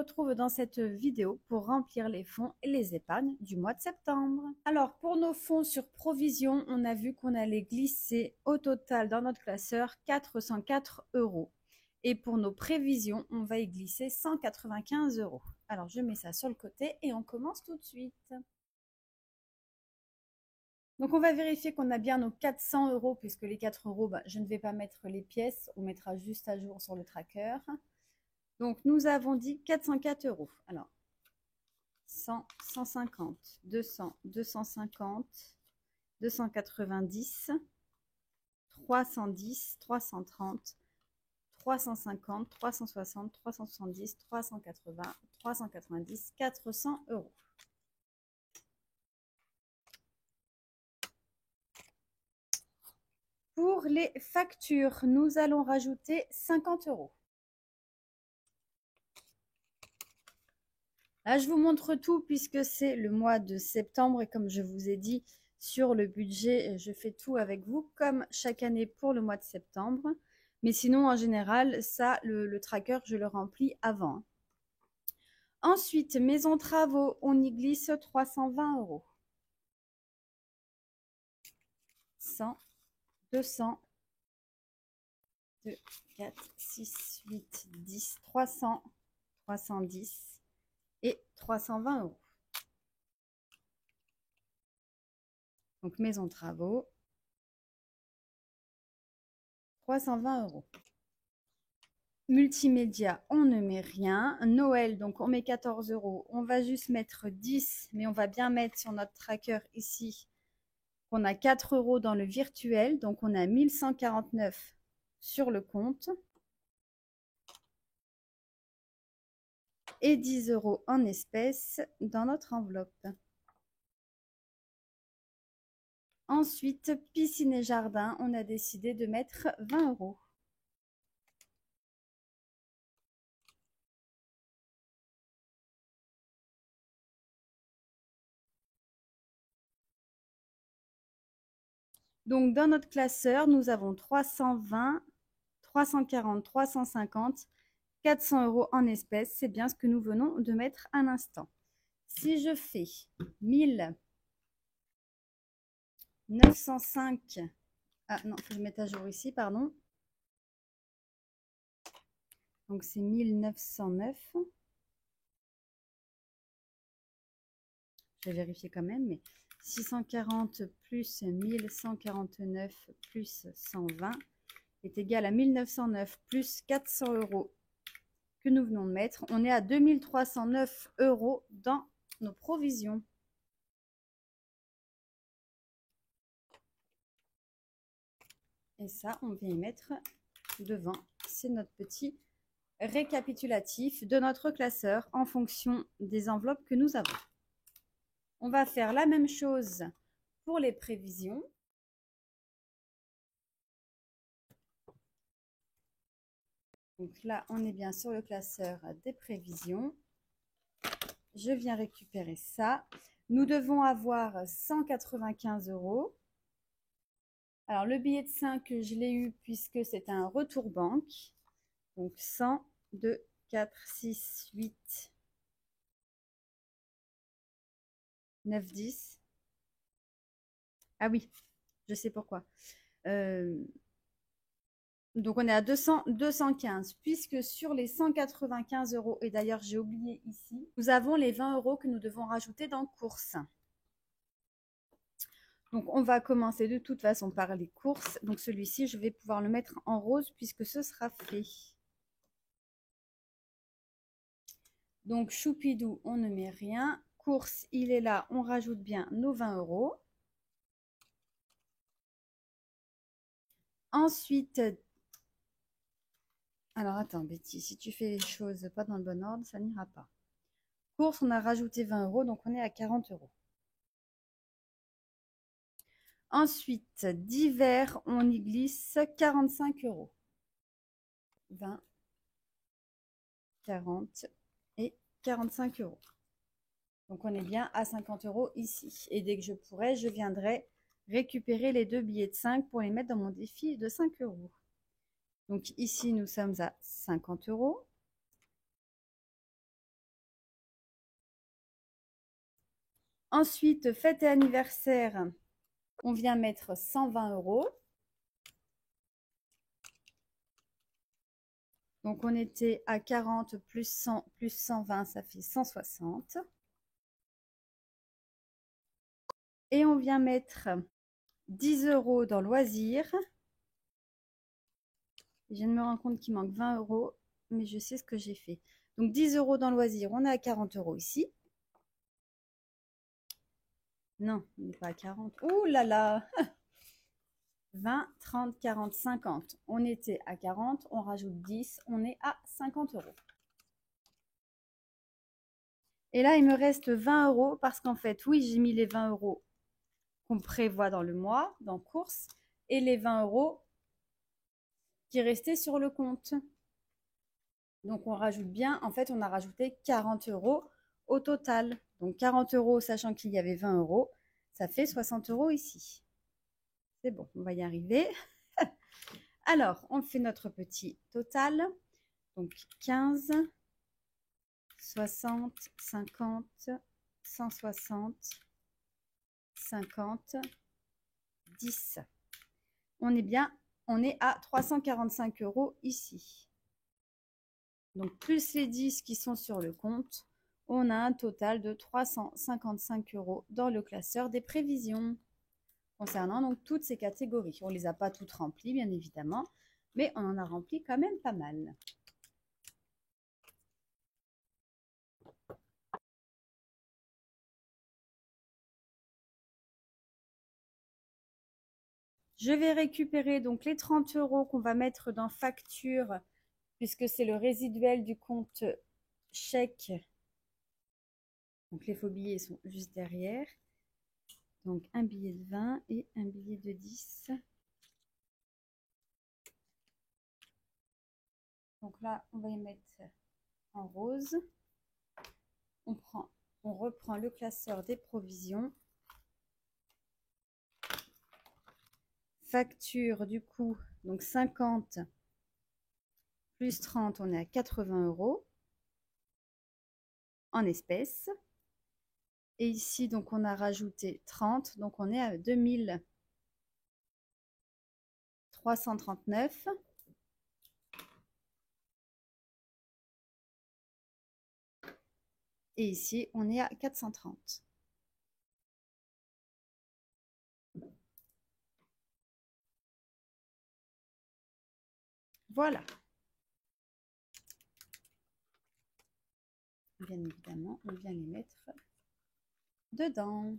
retrouve dans cette vidéo pour remplir les fonds et les épargnes du mois de septembre. Alors pour nos fonds sur provision, on a vu qu'on allait glisser au total dans notre classeur 404 €. Et pour nos prévisions, on va y glisser 195 €. Alors je mets ça sur le côté et on commence tout de suite. Donc on va vérifier qu'on a bien nos 400 € puisque les 4 €, je ne vais pas mettre les pièces, on mettra juste à jour sur le tracker. Donc, nous avons dit 404 €. Alors, 100, 150, 200, 250, 290, 310, 330, 350, 360, 370, 380, 390, 400 €. Pour les factures, nous allons rajouter 50 €. Là, je vous montre tout puisque c'est le mois de septembre et comme je vous ai dit sur le budget, je fais tout avec vous comme chaque année pour le mois de septembre. Mais sinon, en général, ça, le tracker, je le remplis avant. Ensuite, maison travaux, on y glisse 320 €. 100, 200, 2, 4, 6, 8, 10, 300, 310 et 320 €. Donc, maison travaux, 320 €. Multimédia, on ne met rien. Noël, donc on met 14 €. On va juste mettre 10, mais on va bien mettre sur notre tracker ici qu'on a 4 € dans le virtuel. Donc on a 1149 sur le compte. Et 10 € en espèces dans notre enveloppe. Ensuite, piscine et jardin, on a décidé de mettre 20 €. Donc, dans notre classeur, nous avons 320, 340, 350, 400 € en espèces. C'est bien ce que nous venons de mettre à l'instant. Si je fais 1905, ah non, il faut que je mette à jour ici, pardon. Donc, c'est 1909. Je vais vérifier quand même, mais 640 plus 1149 plus 120 est égal à 1909 plus 400 € que nous venons de mettre. On est à 2309 € dans nos provisions. Et ça, on vient y mettre devant. C'est notre petit récapitulatif de notre classeur en fonction des enveloppes que nous avons. On va faire la même chose pour les prévisions. Donc là, on est bien sur le classeur des prévisions. Je viens récupérer ça. Nous devons avoir 195 €. Alors, le billet de 5, je l'ai eu puisque c'est un retour banque. Donc, 100, 2, 4, 6, 8, 9, 10. Ah oui, je sais pourquoi. Donc, on est à 200, 215, puisque sur les 195 €, et d'ailleurs, j'ai oublié ici, nous avons les 20 € que nous devons rajouter dans courses. Donc, on va commencer de toute façon par les courses. Donc, celui-ci, je vais pouvoir le mettre en rose puisque ce sera fait. Donc, choupidou, on ne met rien. Course, il est là, on rajoute bien nos 20 €. Ensuite, alors attends Betty, si tu fais les choses pas dans le bon ordre, ça n'ira pas. Course, on a rajouté 20 €, donc on est à 40 €. Ensuite, divers, on y glisse 45 €. 20, 40 et 45 €. Donc, on est bien à 50 € ici. Et dès que je pourrai, je viendrai récupérer les deux billets de 5 pour les mettre dans mon défi de 5 €. Donc, ici, nous sommes à 50 €. Ensuite, fête et anniversaire, on vient mettre 120 €. Donc, on était à 40 plus 100 plus 120, ça fait 160. Et on vient mettre 10 € dans loisirs. Je viens de me rendre compte qu'il manque 20 €, mais je sais ce que j'ai fait. Donc 10 € dans loisirs, on est à 40 € ici. Non, on n'est pas à 40. Ouh là là 20, 30, 40, 50. On était à 40, on rajoute 10, on est à 50 €. Et là, il me reste 20 € parce qu'en fait, oui, j'ai mis les 20 € qu'on prévoit dans le mois, dans course, et les 20 € qui restaient sur le compte. Donc, on rajoute bien, en fait, on a rajouté 40 € au total. Donc, 40 €, sachant qu'il y avait 20 €, ça fait 60 € ici. C'est bon, on va y arriver. Alors, on fait notre petit total. Donc, 15, 60, 50, 160, 50, 10. On est bien, on est à 345 € ici. Donc, plus les 10 qui sont sur le compte, on a un total de 355 € dans le classeur des prévisions. Concernant donc toutes ces catégories. On ne les a pas toutes remplies, bien évidemment, mais on en a rempli quand même pas mal. Je vais récupérer donc les 30 € qu'on va mettre dans facture, puisque c'est le résiduel du compte chèque. Donc les faux billets sont juste derrière. Donc un billet de 20 et un billet de 10. Donc là, on va y mettre en rose. On reprend le classeur des provisions. Facture du coup, donc 50 plus 30, on est à 80 € en espèces. Et ici, donc, on a rajouté 30, donc on est à 2339. Et ici, on est à 430. Voilà. Bien évidemment, on vient les mettre dedans.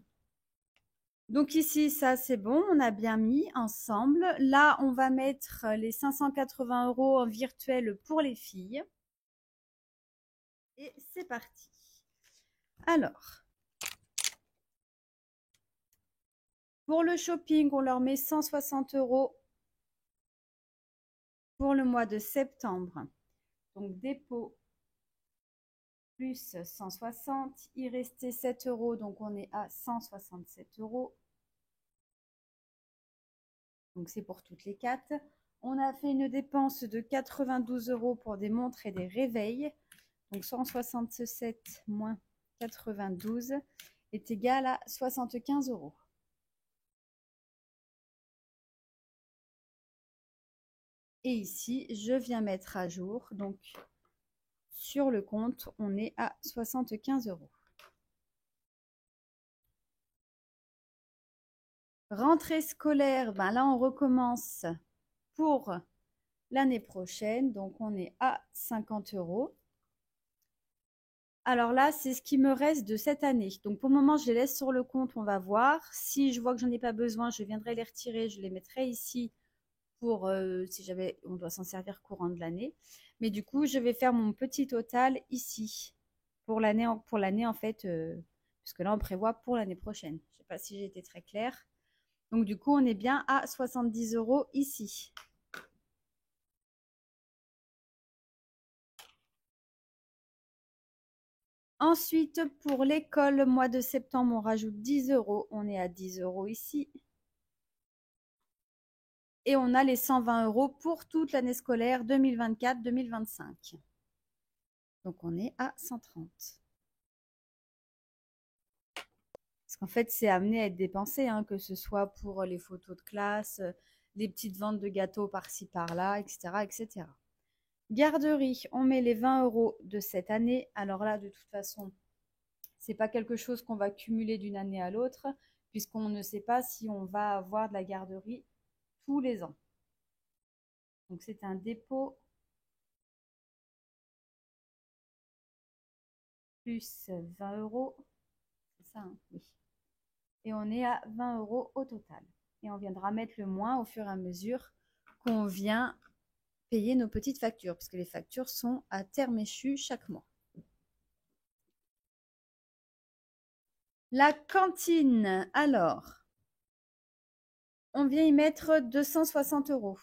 Donc ici, ça c'est bon, on a bien mis ensemble. Là, on va mettre les 580 € en virtuel pour les filles. Et c'est parti. Alors, pour le shopping, on leur met 160 € pour le mois de septembre. Donc dépôt plus 160, il restait 7 €, donc on est à 167 €. Donc c'est pour toutes les quatre. On a fait une dépense de 92 € pour des montres et des réveils. Donc 167 moins 92 est égal à 75 €. Et ici, je viens mettre à jour. Donc sur le compte, on est à 75 €. Rentrée scolaire, ben là on recommence pour l'année prochaine, donc on est à 50 €. Alors là, c'est ce qui me reste de cette année. Donc pour le moment, je les laisse sur le compte, on va voir. Si je vois que j'en ai pas besoin, je viendrai les retirer, je les mettrai ici pour si jamais on doit s'en servir courant de l'année. Mais du coup, je vais faire mon petit total ici pour l'année en fait, puisque là on prévoit pour l'année prochaine. Je ne sais pas si j'ai été très claire. Donc du coup, on est bien à 70 € ici. Ensuite, pour l'école, mois de septembre, on rajoute 10 €. On est à 10 € ici. Et on a les 120 € pour toute l'année scolaire 2024-2025. Donc on est à 130. En fait, c'est amené à être dépensé, hein, que ce soit pour les photos de classe, les petites ventes de gâteaux par-ci par-là, etc., etc. Garderie, on met les 20 € de cette année. Alors là, de toute façon, c'est pas quelque chose qu'on va cumuler d'une année à l'autre, puisqu'on ne sait pas si on va avoir de la garderie tous les ans. Donc c'est un dépôt plus 20 €. C'est ça, hein, oui. Et on est à 20 € au total. Et on viendra mettre le moins au fur et à mesure qu'on vient payer nos petites factures, parce que les factures sont à terme échu chaque mois. La cantine, alors, on vient y mettre 260 €.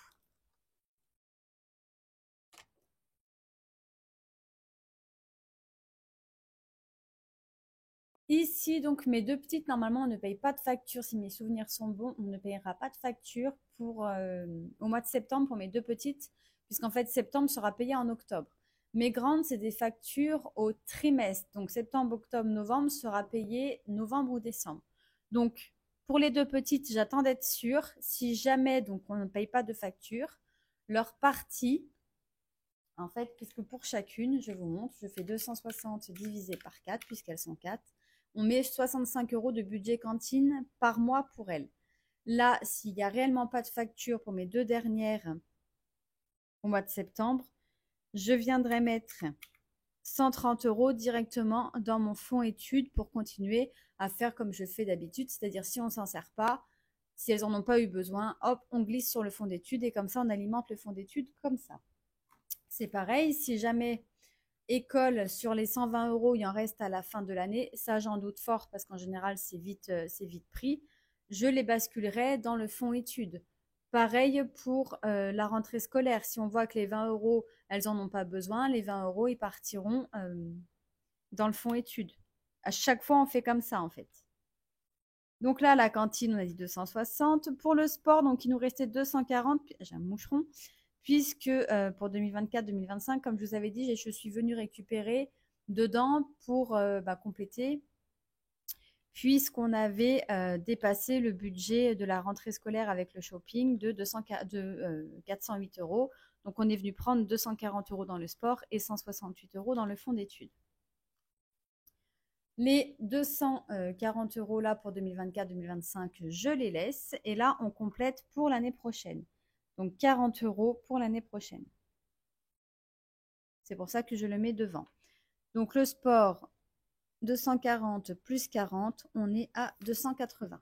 Ici, donc, mes deux petites, normalement, on ne paye pas de facture. Si mes souvenirs sont bons, on ne payera pas de facture au mois de septembre pour mes deux petites, puisqu'en fait, septembre sera payé en octobre. Mes grandes, c'est des factures au trimestre. Donc, septembre, octobre, novembre sera payé novembre ou décembre. Donc, pour les deux petites, j'attends d'être sûre. Si jamais donc on ne paye pas de facture, leur partie, en fait, puisque pour chacune, je vous montre, je fais 260 divisé par 4, puisqu'elles sont 4. On met 65 € de budget cantine par mois pour elles. Là, s'il n'y a réellement pas de facture pour mes deux dernières au mois de septembre, je viendrai mettre 130 € directement dans mon fonds études pour continuer à faire comme je fais d'habitude. C'est-à-dire, si on ne s'en sert pas, si elles n'en ont pas eu besoin, hop, on glisse sur le fonds d'études et comme ça, on alimente le fonds d'études comme ça. C'est pareil, si jamais école sur les 120 €, il en reste à la fin de l'année, ça j'en doute fort parce qu'en général c'est vite pris, je les basculerai dans le fonds études. Pareil pour la rentrée scolaire, si on voit que les 20 €, elles n'en ont pas besoin, les 20 € ils partiront dans le fonds études. À chaque fois on fait comme ça en fait. Donc là, la cantine, on a dit 260. Pour le sport, donc il nous restait 240. J'ai un moucheron puisque pour 2024-2025, comme je vous avais dit, je suis venue récupérer dedans pour compléter, puisqu'on avait dépassé le budget de la rentrée scolaire avec le shopping de 408 €. Donc on est venu prendre 240 € dans le sport et 168 € dans le fonds d'études. Les 240 € là pour 2024-2025, je les laisse. Et là, on complète pour l'année prochaine. Donc 40 € pour l'année prochaine. C'est pour ça que je le mets devant. Donc le sport, 240 plus 40, on est à 280.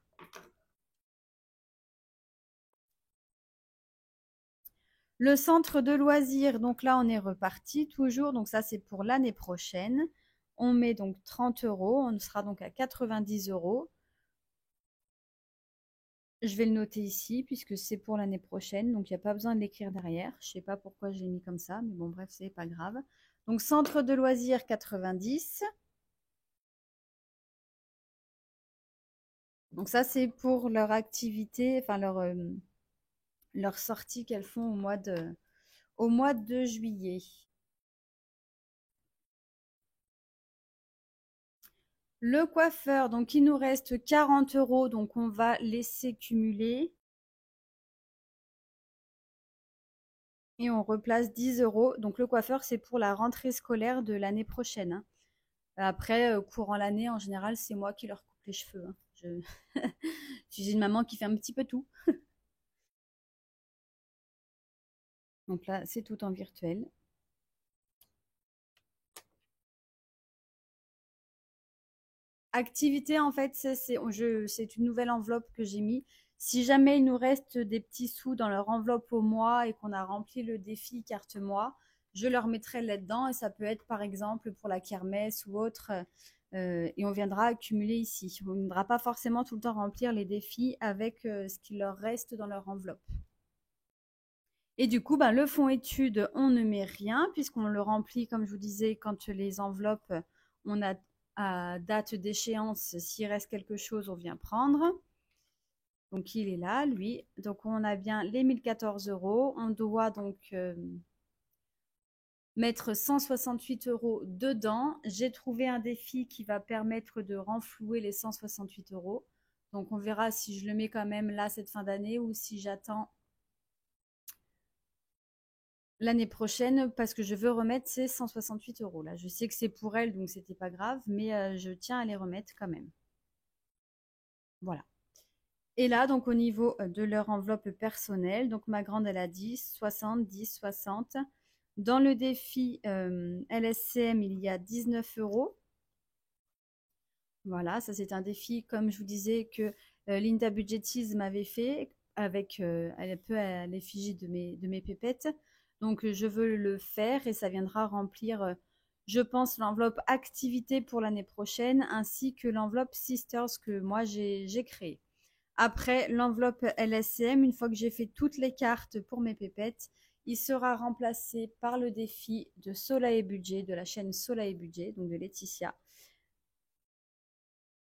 Le centre de loisirs, donc là on est reparti toujours. Donc ça c'est pour l'année prochaine. On met donc 30 €, on sera donc à 90 €. Je vais le noter ici puisque c'est pour l'année prochaine, donc il n'y a pas besoin de l'écrire derrière. Je ne sais pas pourquoi je l'ai mis comme ça, mais bon, bref, c'est pas grave. Donc, centre de loisirs 90. Donc, ça, c'est pour leur activité, enfin leur sortie qu'elles font au mois de juillet. Le coiffeur, donc il nous reste 40 €, donc on va laisser cumuler. Et on replace 10 €. Donc le coiffeur, c'est pour la rentrée scolaire de l'année prochaine, hein. Après, courant l'année, en général, c'est moi qui leur coupe les cheveux, hein. Je suis une maman qui fait un petit peu tout. Donc là, c'est tout en virtuel. Activité, en fait, c'est une nouvelle enveloppe que j'ai mis. Si jamais il nous reste des petits sous dans leur enveloppe au mois et qu'on a rempli le défi carte mois, je leur mettrai là-dedans et ça peut être par exemple pour la kermesse ou autre. Et on viendra accumuler ici. On ne viendra pas forcément tout le temps remplir les défis avec ce qui leur reste dans leur enveloppe. Et du coup, le fonds études, on ne met rien puisqu'on le remplit, comme je vous disais, quand les enveloppes, on a à date d'échéance, s'il reste quelque chose, on vient prendre. Donc, il est là, lui. Donc, on a bien les 1014 €. On doit donc mettre 168 € dedans. J'ai trouvé un défi qui va permettre de renflouer les 168 €. Donc, on verra si je le mets quand même là cette fin d'année ou si j'attends l'année prochaine parce que je veux remettre ces 168 € là. Je sais que c'est pour elle, donc c'était pas grave, mais je tiens à les remettre quand même. Voilà. Et là, donc au niveau de leur enveloppe personnelle, donc ma grande, elle a 10, 60, 10, 60. Dans le défi LSCM, il y a 19 €. Voilà, ça c'est un défi, comme je vous disais, que Linda Budgetiz m'avait fait avec un peu à l'effigie de mes pépettes. Donc je veux le faire et ça viendra remplir, je pense, l'enveloppe activité pour l'année prochaine, ainsi que l'enveloppe Sisters que moi j'ai créée. Après, l'enveloppe LSCM, une fois que j'ai fait toutes les cartes pour mes pépettes, il sera remplacé par le défi de Soleil et Budget, de la chaîne Soleil et Budget, donc de Laetitia,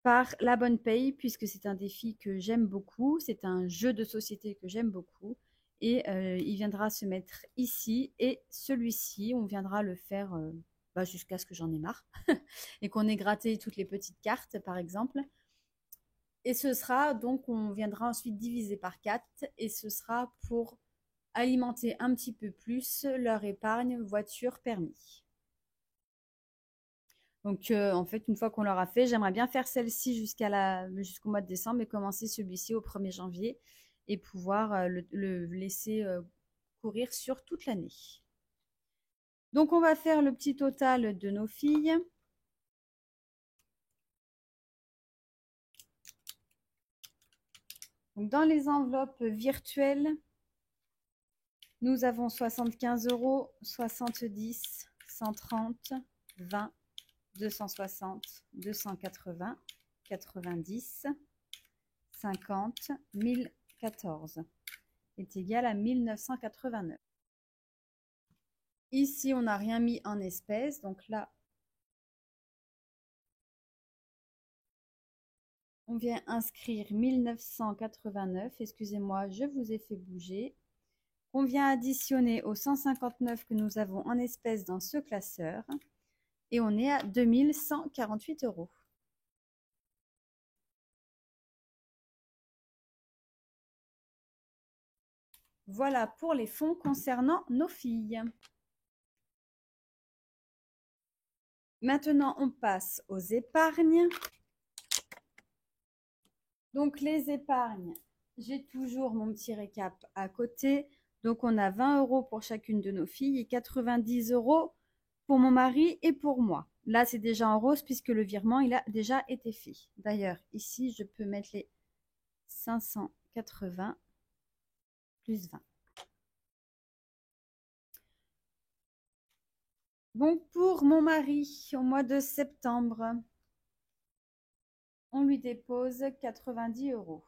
par la bonne paye, puisque c'est un défi que j'aime beaucoup, c'est un jeu de société que j'aime beaucoup, et il viendra se mettre ici, et celui-ci, on viendra le faire jusqu'à ce que j'en ai marre, et qu'on ait gratté toutes les petites cartes, par exemple. Et ce sera donc, on viendra ensuite diviser par 4 et ce sera pour alimenter un petit peu plus leur épargne voiture permis. Donc en fait, une fois qu'on l'aura fait, j'aimerais bien faire celle-ci jusqu'au mois de décembre et commencer celui-ci au 1er janvier et pouvoir le laisser courir sur toute l'année. Donc on va faire le petit total de nos filles. Donc, dans les enveloppes virtuelles, nous avons 75 €, 70, 130, 20, 260, 280, 90, 50, 1014 est égal à 1989. Ici, on n'a rien mis en espèces, donc là, on vient inscrire 1989. Excusez-moi, je vous ai fait bouger. On vient additionner aux 159 que nous avons en espèces dans ce classeur et on est à 2148 €. Voilà pour les fonds concernant nos filles. Maintenant, on passe aux épargnes. Donc, les épargnes, j'ai toujours mon petit récap à côté. Donc, on a 20 € pour chacune de nos filles et 90 € pour mon mari et pour moi. Là, c'est déjà en rose puisque le virement, il a déjà été fait. D'ailleurs, ici, je peux mettre les 580 plus 20. Bon, pour mon mari, au mois de septembre, on lui dépose 90 €.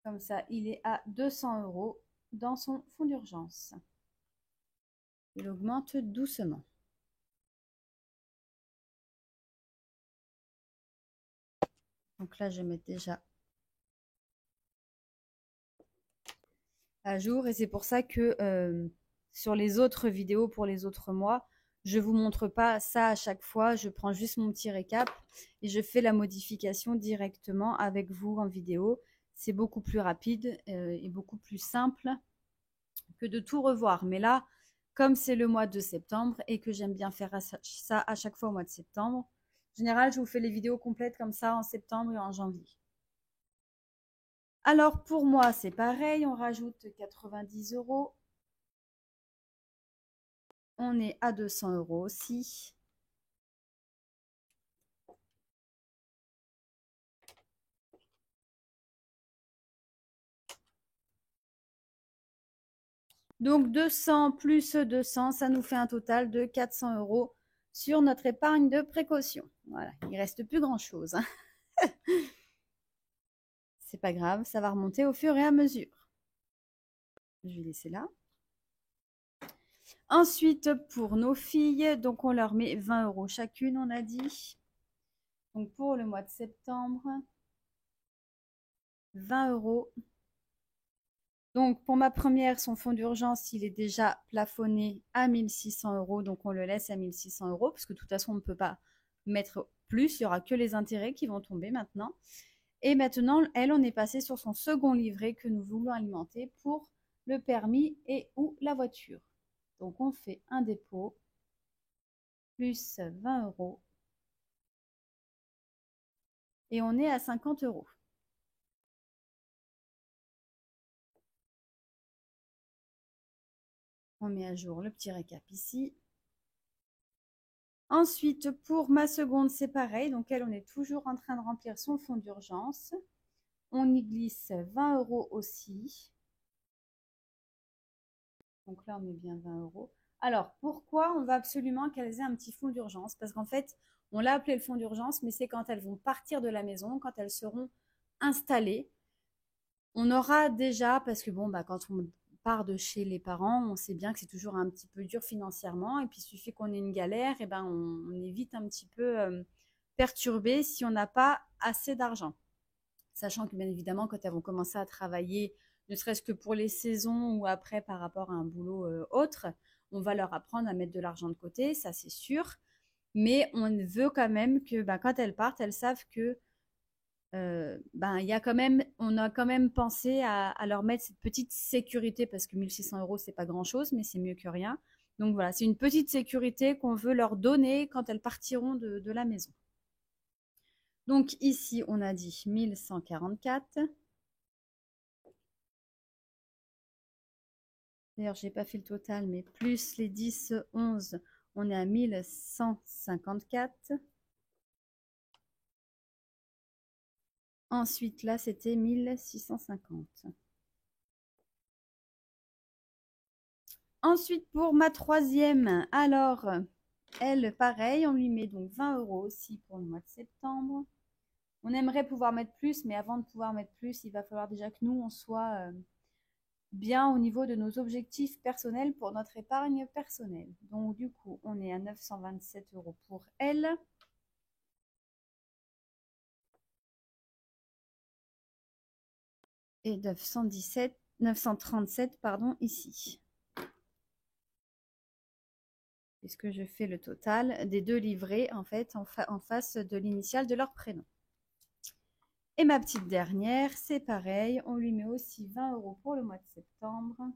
Comme ça, il est à 200 € dans son fonds d'urgence. Il augmente doucement. Donc là, je vais mettre déjà à jour. Et c'est pour ça que sur les autres vidéos pour les autres mois, je ne vous montre pas ça à chaque fois. Je prends juste mon petit récap et je fais la modification directement avec vous en vidéo. C'est beaucoup plus rapide et beaucoup plus simple que de tout revoir. Mais là, comme c'est le mois de septembre et que j'aime bien faire ça à chaque fois au mois de septembre, en général, je vous fais les vidéos complètes comme ça en septembre et en janvier. Alors pour moi, c'est pareil, on rajoute 90 €. On est à 200 € aussi. Donc 200 plus 200, ça nous fait un total de 400 € sur notre épargne de précaution. Voilà, il ne reste plus grand-chose. Hein. C'est pas grave, ça va remonter au fur et à mesure. Je vais laisser là. Ensuite, pour nos filles, donc on leur met 20 € chacune, on a dit. Donc pour le mois de septembre, 20 €. Donc, pour ma première, son fonds d'urgence, il est déjà plafonné à 1600 euros. Donc, on le laisse à 1600 euros parce que de toute façon, on ne peut pas mettre plus. Il n'y aura que les intérêts qui vont tomber maintenant. Et maintenant, elle, on est passé sur son second livret que nous voulons alimenter pour le permis et ou la voiture. Donc, on fait un dépôt plus 20 euros et on est à 50 euros. On met à jour le petit récap ici. Ensuite, pour ma seconde, c'est pareil. Donc, elle, on est toujours en train de remplir son fonds d'urgence. On y glisse 20 euros aussi. Donc là, on met bien 20 euros. Alors, pourquoi on va absolument qu'elles aient un petit fonds d'urgence? Parce qu'en fait, on l'a appelé le fonds d'urgence, mais c'est quand elles vont partir de la maison, quand elles seront installées. On aura déjà, parce que bon, bah, quand on part de chez les parents, on sait bien que c'est toujours un petit peu dur financièrement. Et puis, il suffit qu'on ait une galère, et ben, on est vite un petit peu perturbé si on n'a pas assez d'argent. Sachant que bien évidemment, quand elles vont commencer à travailler, ne serait-ce que pour les saisons ou après par rapport à un boulot autre, on va leur apprendre à mettre de l'argent de côté, ça c'est sûr. Mais on veut quand même que ben, quand elles partent, elles savent que ben, y a quand même, on a quand même pensé à leur mettre cette petite sécurité parce que 1600 euros, c'est pas grand-chose, mais c'est mieux que rien. Donc voilà, c'est une petite sécurité qu'on veut leur donner quand elles partiront de la maison. Donc ici, on a dit 1144. D'ailleurs, je n'ai pas fait le total, mais plus les 10, 11, on est à 1154. Ensuite, là, c'était 1650. Ensuite, pour ma troisième, alors, elle, pareil, on lui met donc 20 euros aussi pour le mois de septembre. On aimerait pouvoir mettre plus, mais avant de pouvoir mettre plus, il va falloir déjà que nous, on soit bien au niveau de nos objectifs personnels pour notre épargne personnelle. Donc, du coup, on est à 927 euros pour elle. Et 937 pardon, ici. Puisque je fais le total des deux livrets, en fait, en face de l'initiale de leur prénom. Et ma petite dernière, c'est pareil, on lui met aussi 20 euros pour le mois de septembre.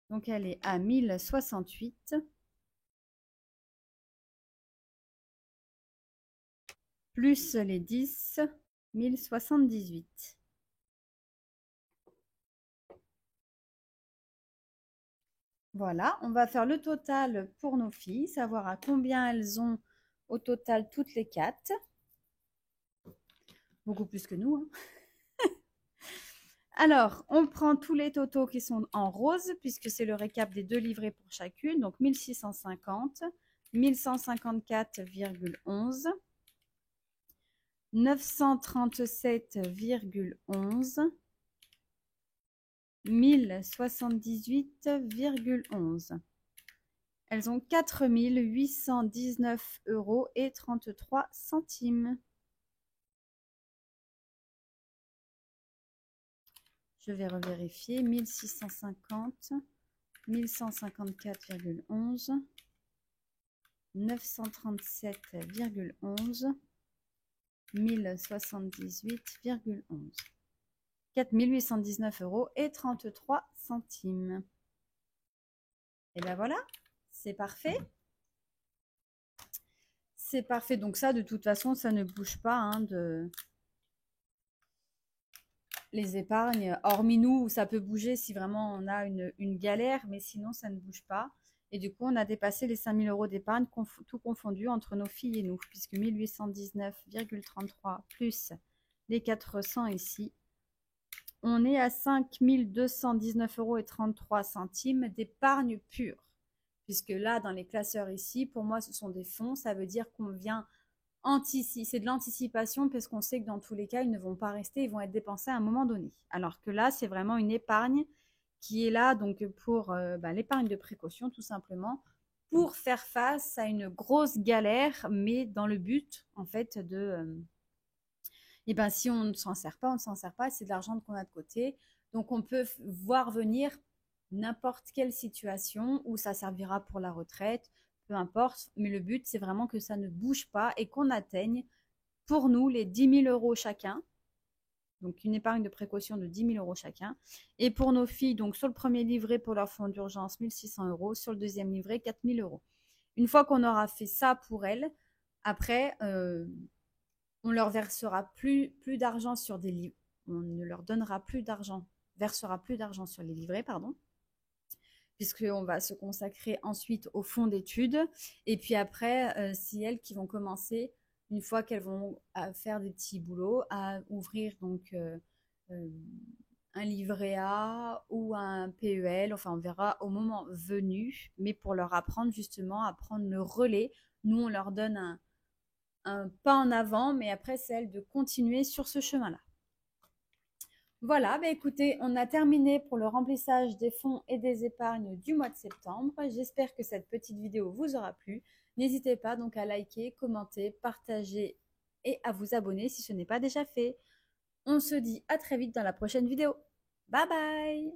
Donc, elle est à 1068. Plus les 10, 1078. Voilà, on va faire le total pour nos filles, savoir à combien elles ont au total toutes les 4. Beaucoup plus que nous, hein. Alors, on prend tous les totaux qui sont en rose, puisque c'est le récap des deux livrets pour chacune. Donc, 1650, 1154,11, 937,11, 1078,11. Elles ont 4 819 euros et 33 centimes. Je vais revérifier. 1650, 1154,11, 937,11, 1078,11. 4 819 euros et 33 centimes. Et ben voilà, c'est parfait. C'est parfait. Donc ça, de toute façon, ça ne bouge pas hein, de les épargnes, hormis nous, où ça peut bouger si vraiment on a une galère, mais sinon, ça ne bouge pas. Et du coup, on a dépassé les 5 000 euros d'épargne, tout confondu entre nos filles et nous, puisque 1819,33 plus les 400 ici, on est à 5 219 euros et 33 centimes d'épargne pure. Puisque là, dans les classeurs ici, pour moi, ce sont des fonds, ça veut dire qu'on vient c'est de l'anticipation parce qu'on sait que dans tous les cas, ils ne vont pas rester, ils vont être dépensés à un moment donné. Alors que là, c'est vraiment une épargne qui est là donc pour l'épargne de précaution tout simplement pour faire face à une grosse galère, mais dans le but en fait Et ben si on ne s'en sert pas, on ne s'en sert pas, c'est de l'argent qu'on a de côté. Donc on peut voir venir n'importe quelle situation où ça servira pour la retraite, peu importe, mais le but c'est vraiment que ça ne bouge pas et qu'on atteigne pour nous les 10 000 € chacun. Donc une épargne de précaution de 10 000 € chacun. Et pour nos filles, donc sur le premier livret pour leur fonds d'urgence, 1 600 €, sur le deuxième livret, 4 000 €. Une fois qu'on aura fait ça pour elles, après, on leur versera plus d'argent sur des livres. On ne leur donnera plus d'argent, versera plus d'argent sur les livrets, pardon, puisqu'on va se consacrer ensuite au fonds d'études. Et puis après, c'est elles qui vont commencer, une fois qu'elles vont faire des petits boulots, à ouvrir donc un livret A ou un PEL. Enfin, on verra au moment venu, mais pour leur apprendre justement à prendre le relais. Nous, on leur donne un pas en avant, mais après, c'est elles de continuer sur ce chemin-là. Voilà, bah écoutez, on a terminé pour le remplissage des fonds et des épargnes du mois de septembre. J'espère que cette petite vidéo vous aura plu. N'hésitez pas donc à liker, commenter, partager et à vous abonner si ce n'est pas déjà fait. On se dit à très vite dans la prochaine vidéo. Bye bye!